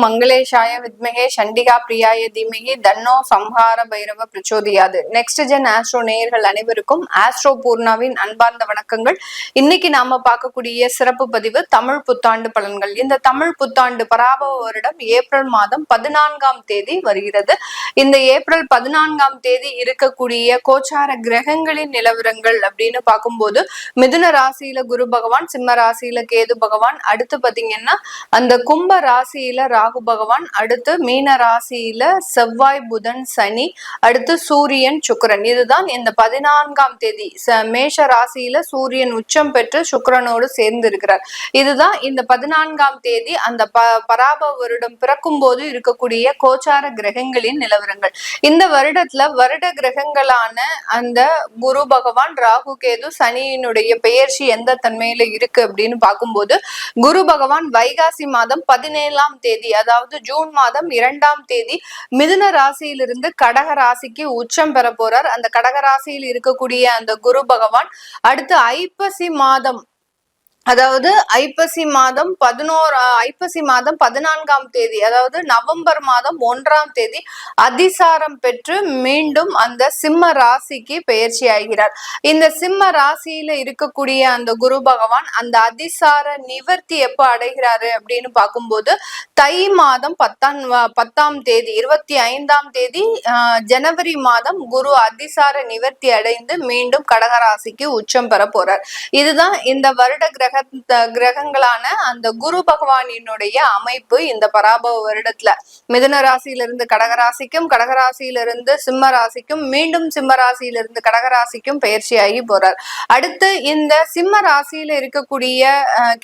மங்களேஷாய வித்மகே சண்டிகா பிரியாய தீமகி தன்னோ சம்ஹார பைரவ பிரச்சோதியாது. நெக்ஸ்ட் ஜென் ஆஸ்ட்ரோ நேயர்கள் அனைவருக்கும் ஆஸ்ட்ரோ பூர்ணாவின் அன்பார்ந்த வணக்கங்கள். இன்னைக்கு நாம பார்க்கக்கூடிய சிறப்பு பதிவு தமிழ் புத்தாண்டு பலன்கள். இந்த தமிழ் புத்தாண்டு பராபவ வருடம் ஏப்ரல் மாதம் 14ஆம் தேதி வருகிறது. இந்த ஏப்ரல் 14ஆம் தேதி இருக்கக்கூடிய கோச்சார கிரகங்களின் நிலவரங்கள் அப்படின்னு பார்க்கும்போது மிதுன ராசியில குரு பகவான், சிம்ம ராசியில கேது பகவான், அடுத்து பாத்தீங்கன்னா அந்த கும்ப ராசியில ராகு பகவான், அடுத்து மீன ராசியில செவ்வாய் புதன் சனி, அடுத்து சூரியன் சுக்கிரன். இதுதான் இந்த 14ஆம் தேதி மேஷ ராசியில சூரியன் உச்சம் பெற்று சுக்கிரனோடு சேர்ந்து இருக்கிறார். இதுதான் இந்த 14ஆம் தேதி அந்த பராபவ வருடம் பிறக்கும் போது இருக்கக்கூடிய கோச்சார கிரகங்களின் நிலவரங்கள். இந்த வருடத்துல வருட கிரகங்களான அந்த குரு பகவான், ராகு கேது, சனியினுடைய பெயர்ச்சி எந்த தன்மையில இருக்கு அப்படின்னு பார்க்கும்போது குரு பகவான் வைகாசி மாதம் 17ஆம் தேதி, அதாவது ஜூன் மாதம் 2ஆம் தேதி மிதுன ராசியிலிருந்து கடக ராசிக்கு உச்சம் பெற போறார். அந்த கடக ராசியில் இருக்கக்கூடிய அந்த குரு பகவான் அடுத்து ஐப்பசி மாதம், அதாவது ஐப்பசி மாதம் 14ஆம் தேதி, அதாவது நவம்பர் மாதம் 1ஆம் தேதி அதிசாரம் பெற்று மீண்டும் அந்த சிம்ம ராசிக்கு பெயர்ச்சி ஆகிறார். இந்த சிம்ம ராசியில இருக்கக்கூடிய அந்த குரு பகவான் அந்த அதிசார நிவர்த்தி எப்ப அடைகிறாரு அப்படின்னு பார்க்கும்போது தை மாதம் 10ஆம் தேதி 25ஆம் தேதி ஜனவரி மாதம் குரு அதிசார நிவர்த்தி அடைந்து மீண்டும் கடகராசிக்கு உச்சம் பெற போறார். இதுதான் இந்த வருட கிரகங்களான அந்த குரு பகவானினுடைய அமைப்பு. இந்த பராபவ வருடத்துல மிதுன ராசியிலிருந்து கடகராசிக்கும், கடகராசியிலிருந்து சிம்ம ராசிக்கும், மீண்டும் சிம்ம ராசியிலிருந்து கடகராசிக்கும் பயிற்சியாகி போறார். அடுத்து இந்த சிம்ம ராசியில இருக்கக்கூடிய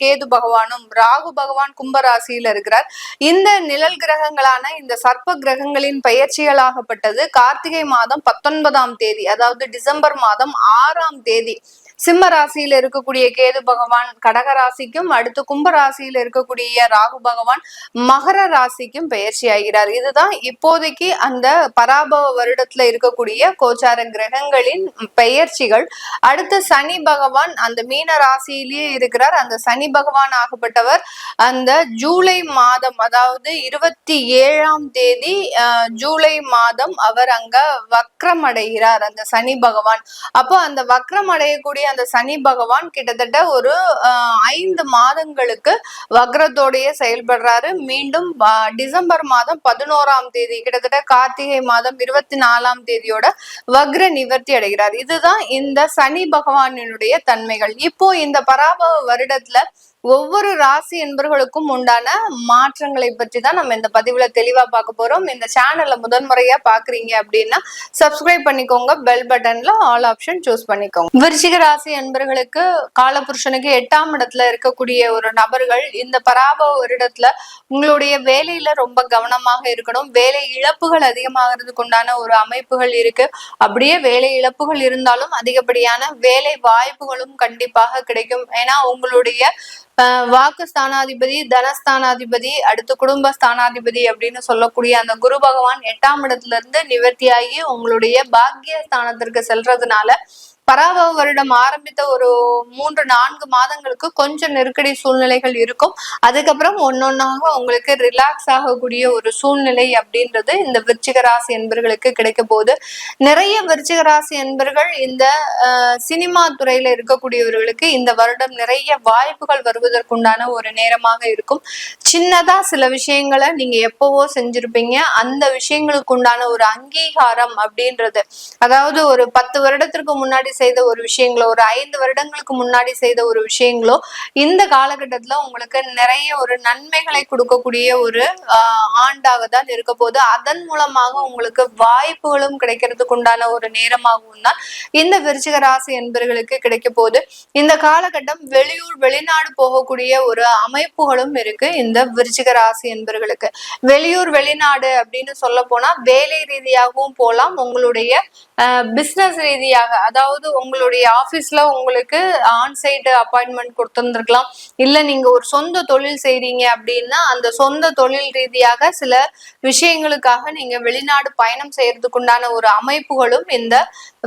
கேது பகவானும் ராகு பகவான் கும்ப ராசியில இருக்கிறார். இந்த நிழல் கிரகங்களான இந்த சர்ப்ப கிரகங்களின் பயிற்சிகளாகப்பட்டது கார்த்திகை மாதம் 19ஆம் தேதி, அதாவது டிசம்பர் மாதம் 6ஆம் தேதி சிம்ம ராசியில இருக்கக்கூடிய கேது பகவான் கடக ராசிக்கும், அடுத்து கும்ப ராசியில இருக்கக்கூடிய ராகு பகவான் மகர ராசிக்கும் பயிற்சி ஆகிறார். இதுதான் இப்போதைக்கு அந்த பராபவ வருடத்துல இருக்கக்கூடிய கோச்சார கிரகங்களின் பெயர்ச்சிகள். அடுத்து சனி பகவான் அந்த மீன ராசியிலேயே இருக்கிறார். அந்த சனி பகவான் ஆகப்பட்டவர் அந்த ஜூலை மாதம், அதாவது 27ஆம் தேதி ஜூலை மாதம் அவர் அங்க வக்ரம் அடைகிறார் அந்த சனி பகவான். அப்போ அந்த வக்ரம் அடையக்கூடிய அந்த சனி பகவான் கிட்டத்தட்ட ஒரு 5 மாதங்களுக்கு வக்ரத்தோடைய செயல்படுறாரு. மீண்டும் டிசம்பர் மாதம் 11ஆம் தேதி, கிட்டத்தட்ட கார்த்திகை மாதம் 24ஆம் தேதியோட வக்ர நிவர்த்தி அடைகிறார். இதுதான் இந்த சனி பகவானினுடைய தன்மைகள். இப்போ இந்த பராபவ வருடத்துல ஒவ்வொரு ராசி என்பவர்களுக்கும் உண்டான மாற்றங்களை பற்றி தான் நம்ம இந்த பதிவுல தெளிவா பார்க்க போறோம். இந்த சேனல்ல முதன்முறையா பாக்குறீங்க அப்படின்னா சப்ஸ்கிரைப் பண்ணிக்கோங்க, பெல் பட்டன்ல ஆல் ஆப்ஷன் சூஸ் பண்ணிக்கோங்க. விருச்சிக ராசி என்பவர்களுக்கு காலபுருஷனுக்கு 8ஆம் இடத்துல இருக்கக்கூடிய ஒரு நபர்கள் இந்த பராபவ வருடத்துல உங்களுடைய வேலையில ரொம்ப கவனமாக இருக்கணும். வேலை இழப்புகள் அதிகமாகிறதுக்கு உண்டான ஒரு அமைப்புகள் இருக்கு. அப்படியே வேலை இழப்புகள் இருந்தாலும் அதிகப்படியான வேலை வாய்ப்புகளும் கண்டிப்பாக கிடைக்கும். ஏன்னா உங்களுடைய வாக்கு ஸ்தானாதிபதி, தனஸ்தானாதிபதி, அடுத்து குடும்ப ஸ்தானாதிபதி அப்படின்னு சொல்லக்கூடிய அந்த குரு பகவான் 8ஆம் இடத்துல இருந்து நிவர்த்தியாகி உங்களுடைய பாக்கிய ஸ்தானத்திற்கு செல்றதுனால பராபவ வருடம் ஆரம்பித்த ஒரு 3-4 மாதங்களுக்கு கொஞ்சம் நெருக்கடி சூழ்நிலைகள் இருக்கும். அதுக்கப்புறம் ஒன்னொன்னாக உங்களுக்கு ரிலாக்ஸ் ஆகக்கூடிய ஒரு சூழ்நிலை அப்படின்றது இந்த விருச்சிக ராசி என்பர்களுக்கு கிடைக்க போகுது. நிறைய விருச்சிக ராசி என்பர்கள் இந்த சினிமா துறையில இருக்கக்கூடியவர்களுக்கு இந்த வருடம் நிறைய வாய்ப்புகள் வருவதற்குண்டான ஒரு நேரமாக இருக்கும். சின்னதா சில விஷயங்களை நீங்க எப்பவோ செஞ்சிருப்பீங்க, அந்த விஷயங்களுக்கு உண்டான ஒரு அங்கீகாரம் அப்படின்றது, அதாவது ஒரு 10 வருடத்திற்கு முன்னாடி செய்த ஒரு விஷயங்களோ, ஒரு 5 வருடங்களுக்கு முன்னாடி செய்த ஒரு விஷயங்களோ இந்த காலகட்டத்துல உங்களுக்கு நிறைய ஒரு நன்மைகளை கொடுக்கக்கூடிய ஒரு ஆண்டாக தான் இருக்க போது. அதன் மூலமாக உங்களுக்கு வாய்ப்புகளும் கிடைக்கிறதுக்கு உண்டான ஒரு நேரமாகவும் தான் இந்த விருச்சிக ராசி என்பவர்களுக்கு கிடைக்க போகுது. இந்த காலகட்டம் வெளியூர் வெளிநாடு போகக்கூடிய ஒரு அமைப்புகளும் இருக்கு இந்த விருச்சிக ராசி என்பவர்களுக்கு. வெளியூர் வெளிநாடு அப்படின்னு சொல்ல போனா வேலை ரீதியாகவும் போலாம், உங்களுடைய பிசினஸ் ரீதியாக, அதாவது அதாவது உங்களுடைய ஆபீஸ்ல உங்களுக்கு ஆன்சைட் அப்பாயின்மெண்ட் கொடுத்திருந்திருக்கலாம். இல்ல நீங்க ஒரு சொந்த தொழில் செய்றீங்க அப்படின்னா அந்த சொந்த தொழில் ரீதியாக சில விஷயங்களுக்காக நீங்க வெளிநாடு பயணம் செய்யறதுக்குண்டான ஒரு அமைப்புகளும் இந்த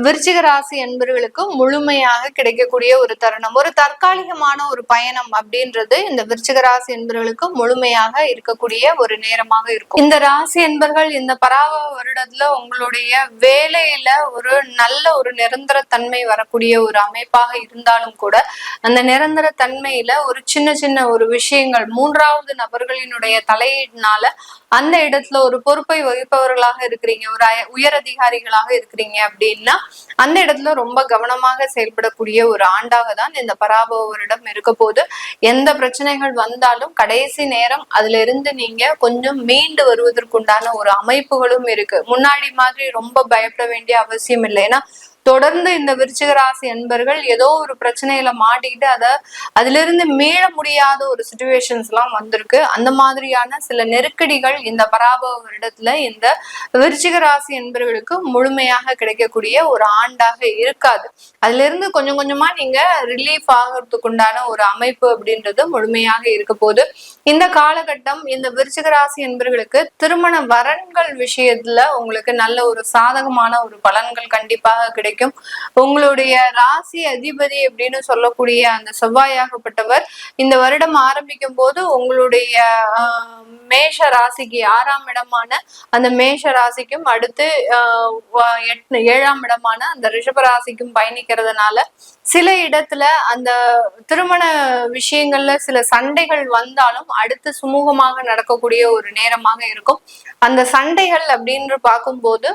விருச்சிக ராசி என்பவர்களுக்கு முழுமையாக கிடைக்கக்கூடிய ஒரு தருணம். ஒரு தற்காலிகமான ஒரு பயணம் அப்படின்றது இந்த விருச்சிக ராசி என்பவர்களுக்கு முழுமையாக இருக்கக்கூடிய ஒரு நேரமாக இருக்கும். இந்த ராசி என்பர்கள் இந்த பராவ வருடத்துல உங்களுடைய வேலையில ஒரு நல்ல ஒரு நிரந்தர தன்மை வரக்கூடிய ஒரு அமைப்பாக இருந்தாலும் கூட அந்த நிரந்தர தன்மையில ஒரு சின்ன சின்ன ஒரு விஷயங்கள் மூன்றாவது நபர்களினுடைய தலையீடுனால அந்த இடத்துல ஒரு பொறுப்பை வகிப்பவர்களாக இருக்கிறீங்க, ஒரு உயர் அதிகாரிகளாக இருக்கிறீங்க அப்படின்னா அந்த இடத்துல ரொம்ப கவனமாக செயல்படக்கூடிய ஒரு ஆண்டாக தான் இந்த பராபவ வருடம் இருக்க போது. எந்த பிரச்சனைகள் வந்தாலும் கடைசி நேரம் அதுல இருந்து நீங்க கொஞ்சம் மீண்டு வருவதற்குண்டான ஒரு அமைப்புகளும் இருக்கு. முன்னாடி மாதிரி ரொம்ப பயப்பட வேண்டிய அவசியம் இல்லை. ஏன்னா தொடர்ந்து இந்த விருச்சிக ராசி அன்பர்கள் ஏதோ ஒரு பிரச்சனையில மாட்டிக்கிட்டு அதுல இருந்து மீள முடியாத ஒரு சிச்சுவேஷன்ஸ் எல்லாம் வந்திருக்கு. அந்த மாதிரியான சில நெருக்கடிகள் இந்த பராபவ வருடத்துல இந்த விருச்சிக ராசி அன்பர்களுக்கு முழுமையாக கிடைக்கக்கூடிய ஒரு ஆண்டாக இருக்காது. அதுல இருந்து கொஞ்சம் கொஞ்சமா நீங்க ரிலீஃப் ஆகிறதுக்கு உண்டான ஒரு அமைப்பு அப்படின்றது முழுமையாக இருக்க போது. இந்த காலகட்டம் இந்த விருச்சிக ராசி என்பவர்களுக்கு திருமண வரன்கள் விஷயத்துல உங்களுக்கு நல்ல ஒரு சாதகமான ஒரு பலன்கள் கண்டிப்பாக கிடைக்கும். உங்களுடைய ராசி அதிபதி அப்படின்னு சொல்லக்கூடிய அந்த செவ்வாயாகப்பட்டவர் இந்த வருடம் ஆரம்பிக்கும் போது உங்களுடைய மேஷ ராசிக்கு 6ஆம் இடமான அந்த மேஷ ராசிக்கும் அடுத்து 7ஆம் இடமான அந்த ரிஷப ராசிக்கும் பயணிக்கிறதுனால சில இடத்துல அந்த திருமண விஷயங்கள்ல சில சண்டைகள் வந்தாலும் அடுத்து சுமூகமாக நடக்கக்கூடிய ஒரு நேரமாக இருக்கும். அந்த சண்டைகள் அப்படின்னு பார்க்கும்போது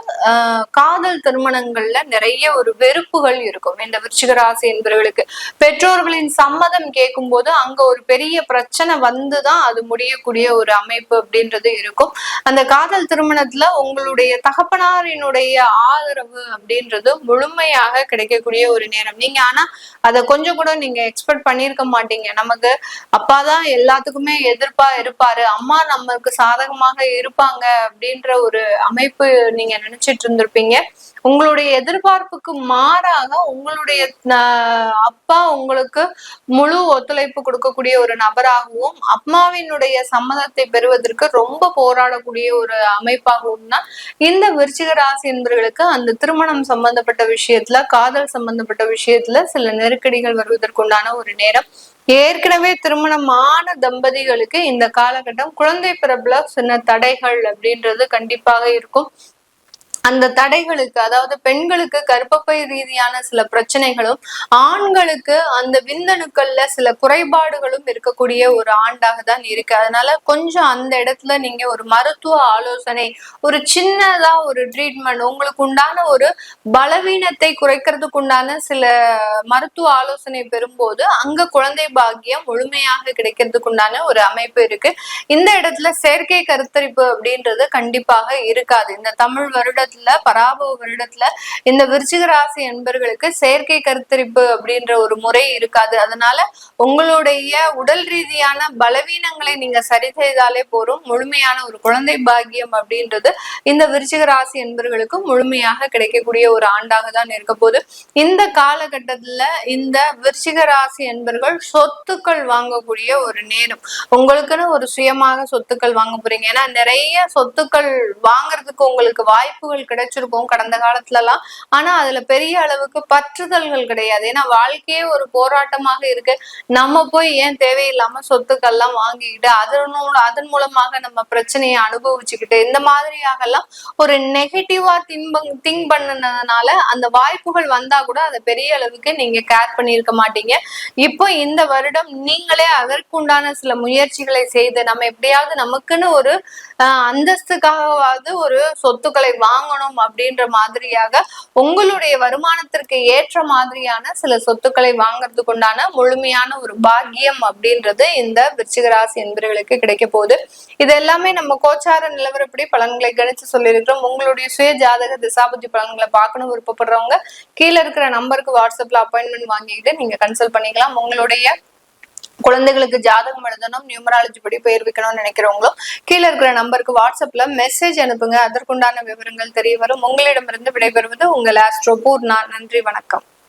காதல் திருமணங்கள்ல நிறைய ஒரு வெறுப்புகள் இருக்கும். இந்த விருச்சிக ராசி என்பவர்களுக்கு பெற்றோர்களின் சம்மதம் கேட்கும் போது அங்க ஒரு பெரிய பிரச்சனை வந்துதான் அது முடியக்கூடிய ஒரு அமைப்பு அப்படின்றது இருக்கும். அந்த காதல் திருமணத்துல உங்களுடைய தகப்பனாரினுடைய ஆதரவு அப்படின்றது முழுமையாக கிடைக்கக்கூடிய ஒரு நேரம். நீங்க ஆனா அதை கொஞ்சம் கூட நீங்க எக்ஸ்பெக்ட் பண்ணிருக்க மாட்டீங்க. நமக்கு அப்பாதான் எல்லாத்துக்குமே எதிர்ப்பா இருப்பாரு, அம்மா நமக்கு சாதகமாக இருப்பாங்க அப்படின்ற ஒரு அமைப்பு நீங்க நினைச்சிட்டு இருந்திருப்பீங்க. உங்களுடைய எதிர்பார்ப்புக்கு மாறாக உங்களுடைய அப்பா உங்களுக்கு முழு ஒத்துழைப்பு கொடுக்கக்கூடிய ஒரு நபராகவும் அம்மாவினுடைய சம்மதத்தை பெறுவதற்கு ரொம்ப போராடக்கூடிய ஒரு அமைப்பாகவும் தான் இந்த விருச்சிக ராசி என்பவர்களுக்கு அந்த திருமணம் சம்பந்தப்பட்ட விஷயத்துல காதல் சம்பந்தப்பட்ட விஷயத்துல சில நெருக்கடிகள் வருவதற்குண்டான ஒரு நேரம். ஏற்கனவே திருமணமான தம்பதிகளுக்கு இந்த காலகட்டம் குழந்தை பிறப்புல சின்ன தடைகள் அப்படின்றது கண்டிப்பாக இருக்கும். அந்த தடைகளுக்கு அதாவது பெண்களுக்கு கர்ப்பப்பை ரீதியான சில பிரச்சனைகளும் ஆண்களுக்கு அந்த விந்தணுக்கள்ல சில குறைபாடுகளும் இருக்கக்கூடிய ஒரு ஆண்டாக தான் இருக்கு. அதனால கொஞ்சம் அந்த இடத்துல நீங்க ஒரு மருத்துவ ஆலோசனை, ஒரு சின்னதா ஒரு ட்ரீட்மெண்ட், உங்களுக்கு உண்டான ஒரு பலவீனத்தை குறைக்கிறதுக்கு உண்டான சில மருத்துவ ஆலோசனை பெறும்போது அங்க குழந்தை பாக்கியம் முழுமையாக கிடைக்கிறதுக்கு உண்டான ஒரு அமைப்பு இருக்கு. இந்த இடத்துல செயற்கை கருத்தரிப்பு அப்படின்றது கண்டிப்பாக இருக்காது. இந்த தமிழ் வருட பராபவ வருடத்துல இந்த விருச்சிக ராசி என்பர்களுக்கு செயற்கை கருத்தரிப்பு அப்படின்ற ஒரு முறை இருக்காது. அதனால உங்களுடைய உடல் ரீதியான பலவீனங்களை நீங்க சரி செய்தாலே போரும். முழுமையான ஒரு குழந்தை பாக்கியம் அப்படின்றது இந்த விருச்சிக ராசி என்பர்களுக்கு முழுமையாக கிடைக்கக்கூடிய ஒரு ஆண்டாக தான் இருக்க போது. இந்த காலகட்டத்துல இந்த விருச்சிக ராசி என்பர்கள் சொத்துக்கள் வாங்கக்கூடிய ஒரு நேரம். உங்களுக்குன்னு ஒரு சுயமாக சொத்துக்கள் வாங்க போறீங்க. ஏன்னா நிறைய சொத்துக்கள் வாங்குறதுக்கு உங்களுக்கு வாய்ப்புகள் கிடைச்சிருக்கும் கடந்த காலத்துல எல்லாம். ஆனா அதுல பெரிய அளவுக்கு பற்றுதல்கள் கிடையாது. ஏன்னா வாழ்க்கையே ஒரு போராட்டமாக இருக்கு. நம்ம போய் ஏன் தேவையில்லாம சொத்துக்கள் எல்லாம் வாங்கிக்கிட்டு அதன் மூலமாக நம்ம பிரச்சனையை அனுபவிச்சுக்கிட்டு இந்த மாதிரியாக எல்லாம் ஒரு நெகட்டிவா திங்க் பண்ணதுனால அந்த வாய்ப்புகள் வந்தா கூட அதை பெரிய அளவுக்கு நீங்க கேர் பண்ணியிருக்க மாட்டீங்க. இப்போ இந்த வருடம் நீங்களே அதற்குண்டான சில முயற்சிகளை செய்து நம்ம எப்படியாவது நமக்குன்னு ஒரு அந்தஸ்துக்காகவாவது ஒரு சொத்துக்களை வாங்கணும் அப்படின்ற மாதிரியாக உங்களுடைய வருமானத்திற்கு ஏற்ற மாதிரியான சில சொத்துக்களை வாங்கறதுக்கு உண்டான முழுமையான ஒரு பாக்கியம் அப்படின்றது இந்த விருச்சிக ராசி என்பவர்களுக்கு கிடைக்க போகுது. இது எல்லாமே நம்ம கோச்சார நிலவரப்படி பலன்களை கணிச்சு சொல்லியிருக்கிறோம். உங்களுடைய சுய ஜாதக திசாபுத்தி பலன்களை பார்க்கணும் விருப்பப்படுறவங்க கீழே இருக்கிற நம்பருக்கு வாட்ஸ்அப்ல அப்பாயின்மெண்ட் வாங்கிட்டு நீங்க கன்சல்ட் பண்ணிக்கலாம். உங்களுடைய குழந்தைகளுக்கு ஜாதகம் எழுதணும், நியூமராலஜி படி பெயர் வைக்கணும்னு நினைக்கிறவங்களும் கீழே இருக்கிற நம்பருக்கு வாட்ஸ்அப்ல மெசேஜ் அனுப்புங்க. அதற்குண்டான விவரங்கள் தெரிய வரும். உங்களிடமிருந்து விடைபெறுவது உங்கள் ஆஸ்ட்ரோ பூர்ணா. நன்றி, வணக்கம்.